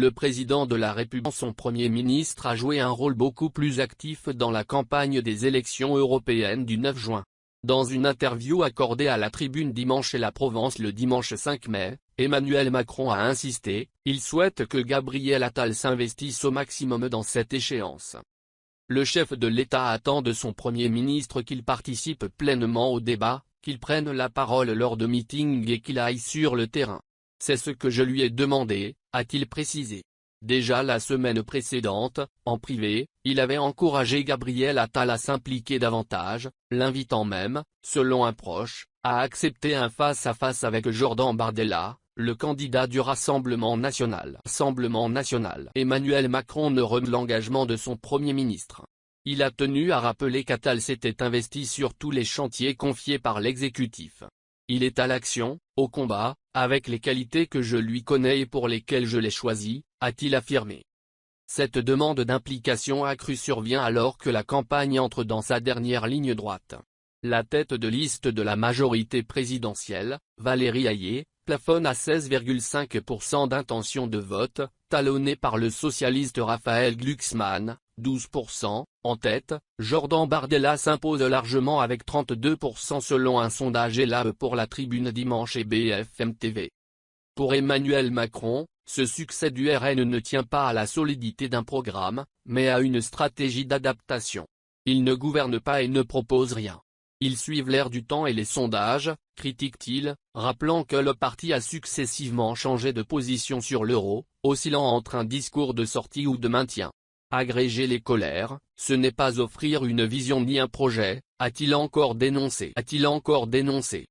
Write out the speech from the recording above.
Le président de la République, son Premier ministre, a joué un rôle beaucoup plus actif dans la campagne des élections européennes du 9 juin. Dans une interview accordée à la Tribune Dimanche et la Provence le dimanche 5 mai, Emmanuel Macron a insisté, il souhaite que Gabriel Attal s'investisse au maximum dans cette échéance. Le chef de l'État attend de son Premier ministre qu'il participe pleinement au débat, qu'il prenne la parole lors de meetings et qu'il aille sur le terrain. C'est ce que je lui ai demandé, a-t-il précisé. Déjà la semaine précédente, en privé, il avait encouragé Gabriel Attal à s'impliquer davantage, l'invitant même, selon un proche, à accepter un face-à-face avec Jordan Bardella, le candidat du Rassemblement national. Emmanuel Macron ne remet l'engagement de son Premier ministre. Il a tenu à rappeler qu'Attal s'était investi sur tous les chantiers confiés par l'exécutif. Il est à l'action, au combat, avec les qualités que je lui connais et pour lesquelles je l'ai choisi, a-t-il affirmé. Cette demande d'implication accrue survient alors que la campagne entre dans sa dernière ligne droite. La tête de liste de la majorité présidentielle, Valérie Ayé, plafonne à 16,5% d'intention de vote, talonné par le socialiste Raphaël Glucksmann, 12%, en tête. Jordan Bardella s'impose largement avec 32% selon un sondage ELAB pour la Tribune Dimanche et BFM TV. Pour Emmanuel Macron, ce succès du RN ne tient pas à la solidité d'un programme, mais à une stratégie d'adaptation. Il ne gouverne pas et ne propose rien. Ils suivent l'air du temps et les sondages, critique-t-il, rappelant que le parti a successivement changé de position sur l'euro, oscillant entre un discours de sortie ou de maintien. Agréger les colères, ce n'est pas offrir une vision ni un projet, a-t-il encore dénoncé.